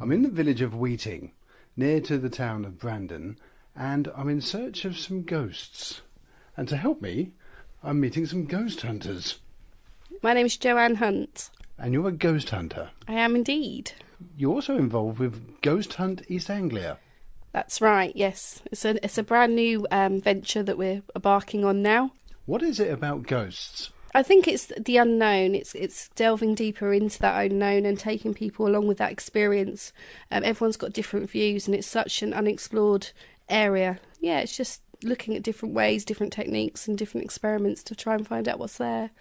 I'm in the village of Wheating, near to the town of Brandon, and I'm in search of some ghosts. And to help me, I'm meeting some ghost hunters. My name's Joanne Hunt. And you're a ghost hunter? I am indeed. You're also involved with Ghost Hunt East Anglia? That's right, yes. It's a brand new venture that we're embarking on now. What is it about ghosts? I think it's the unknown. It's delving deeper into that unknown and taking people along with that experience. Everyone's got different views and it's such an unexplored area. Yeah, it's just looking at different ways, different techniques and different experiments to try and find out what's there.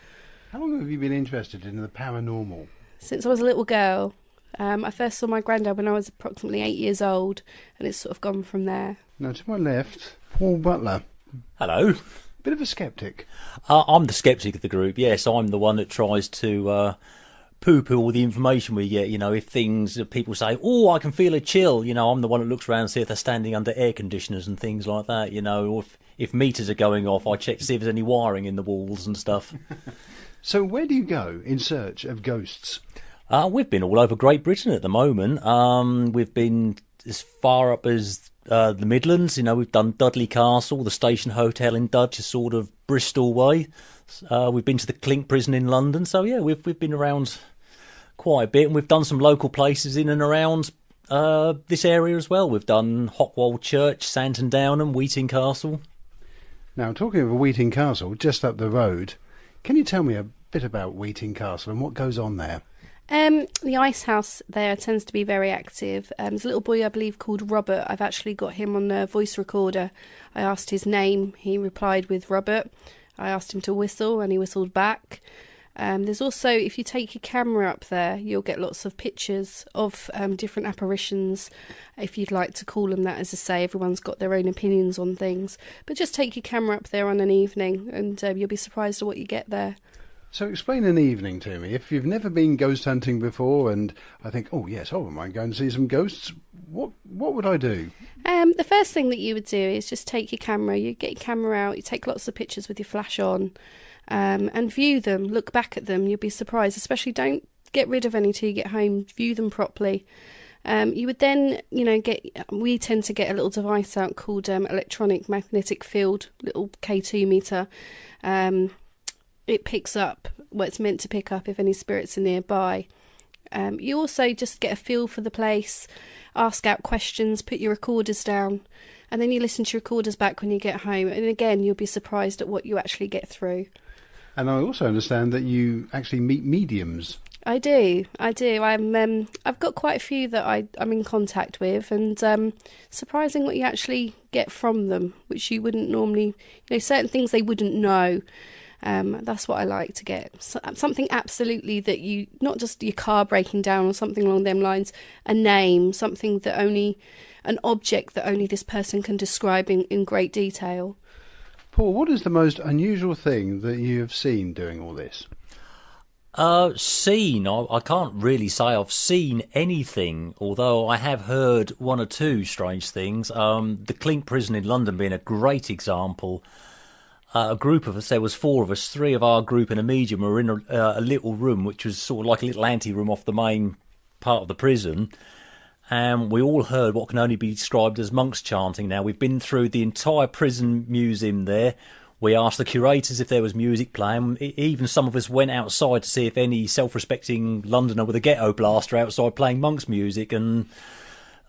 How long have you been interested in the paranormal? Since I was a little girl. I first saw my granddad when I was approximately 8 years old, and it's sort of gone from there. Now, to my left, Paul Butler. Hello. Bit of a sceptic. I'm the sceptic of the group, yes. I'm the one that tries to poo-poo all the information we get. You know, if people say, oh, I can feel a chill, you know, I'm the one that looks around and see if they're standing under air conditioners and things like that, you know, or if meters are going off, I check to see if there's any wiring in the walls and stuff. So where do you go in search of ghosts? We've been all over Great Britain at the moment. We've been as far up as the Midlands. You know, we've done Dudley Castle, the Station Hotel in Dudge, sort of Bristol way. We've been to the Clink Prison in London. So yeah, we've been around quite a bit, and we've done some local places in and around this area as well. We've done Hockwall Church, Santon Downham, Wheating Castle. Now, talking of Wheating Castle, just up the road, can you tell me a bit about Wheating Castle and what goes on there? The ice house there tends to be very active. There's a little boy, I believe, called Robert. I've actually got him on a voice recorder. I asked his name. He replied with Robert. I asked him to whistle and he whistled back. There's also, if you take your camera up there, you'll get lots of pictures of different apparitions, if you'd like to call them that. As I say, everyone's got their own opinions on things. But just take your camera up there on an evening and you'll be surprised at what you get there. So explain an evening to me. If you've never been ghost hunting before and I think, oh yes, I might go and see some ghosts, what would I do? The first thing that you would do is just take your camera. You get your camera out, you take lots of pictures with your flash on and view them, look back at them. You'll be surprised, especially don't get rid of any till you get home, view them properly. You would then, we tend to get a little device out called electronic magnetic field, little K2 meter. It picks up what it's meant to pick up if any spirits are nearby. You also just get a feel for the place, ask out questions, put your recorders down, and then you listen to your recorders back when you get home. And again, you'll be surprised at what you actually get through. And I also understand that you actually meet mediums. I do. I've got quite a few that I'm in contact with, and surprising what you actually get from them, which you wouldn't normally, certain things they wouldn't know. That's what I like to get. Something absolutely that you, not just your car breaking down or something along them lines, a name, something that an object that only this person can describe in great detail. Paul, what is the most unusual thing that you have seen doing all this? I can't really say I've seen anything, although I have heard one or two strange things. The Clink Prison in London being a great example. A group of us, there was 4 of us, 3 of our group and a medium were in a little room, which was sort of like a little ante-room off the main part of the prison. And we all heard what can only be described as monks chanting. Now, we've been through the entire prison museum there. We asked the curators if there was music playing. Even some of us went outside to see if any self-respecting Londoner with a ghetto blaster outside playing monks music. And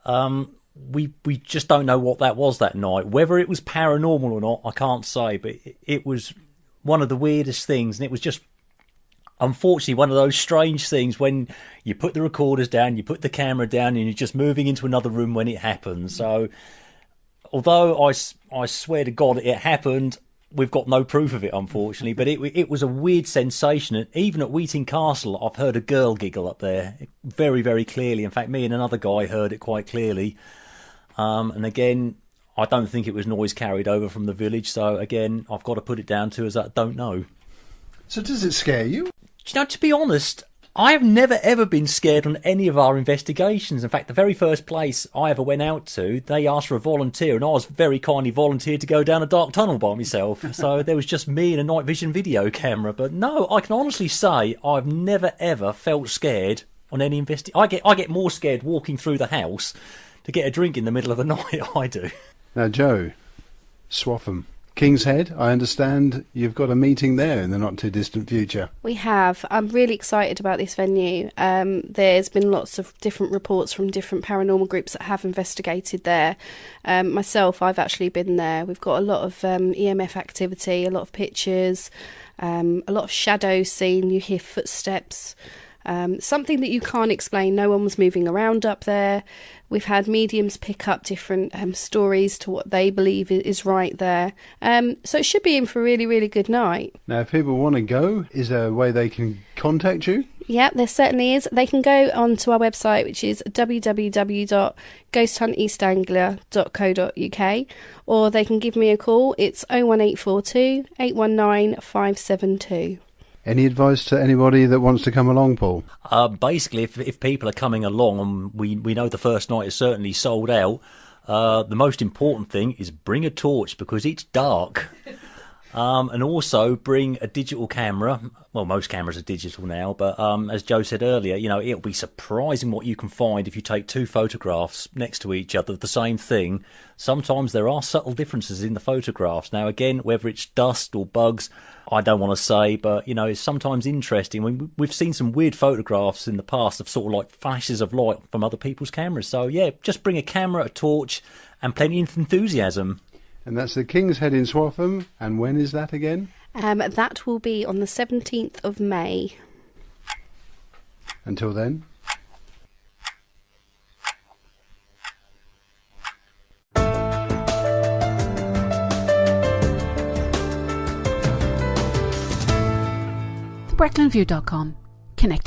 we just don't know what that was that night. Whether it was paranormal or not, I can't say. But it was one of the weirdest things. And it was just, unfortunately, one of those strange things when you put the recorders down, you put the camera down, and you're just moving into another room when it happens. So, although I swear to God it happened, we've got no proof of it, unfortunately. But it was a weird sensation. And even at Wheating Castle, I've heard a girl giggle up there very, very clearly. In fact, me and another guy heard it quite clearly. And again, I don't think it was noise carried over from the village. So again, I've got to put it down to as I don't know. So does it scare you? To be honest, I have never ever been scared on any of our investigations. In fact, the very first place I ever went out to, they asked for a volunteer, and I was very kindly volunteered to go down a dark tunnel by myself. So there was just me and a night vision video camera. But no, I can honestly say I've never ever felt scared on any investigation. I get more scared walking through the house to get a drink in the middle of the night. I do. Now, Joe, Swaffham, King's Head, I understand you've got a meeting there in the not-too-distant future. We have. I'm really excited about this venue. There's been lots of different reports from different paranormal groups that have investigated there. Myself, I've actually been there. We've got a lot of EMF activity, a lot of pictures, a lot of shadows seen. You hear footsteps. Something that you can't explain. No one was moving around up there. We've had mediums pick up different stories to what they believe is right there. So it should be in for a really, really good night. Now, if people want to go, is there a way they can contact you? Yeah, there certainly is. They can go onto our website, which is www.ghosthunteastanglia.co.uk, or they can give me a call. It's 01842 819 572. Any advice to anybody that wants to come along, Paul? Basically, if people are coming along and we know the first night is certainly sold out, the most important thing is bring a torch because it's dark. And also bring a digital camera. Well, most cameras are digital now, but as Joe said earlier, it'll be surprising what you can find if you take two photographs next to each other of the same thing. Sometimes there are subtle differences in the photographs. Now, again, whether it's dust or bugs, I don't want to say, but, it's sometimes interesting. We've seen some weird photographs in the past of sort of like flashes of light from other people's cameras. So, yeah, just bring a camera, a torch, and plenty of enthusiasm. And that's the King's Head in Swaffham. And when is that again? That will be on the 17th of May. Until then. Brecklandview.com. Connecting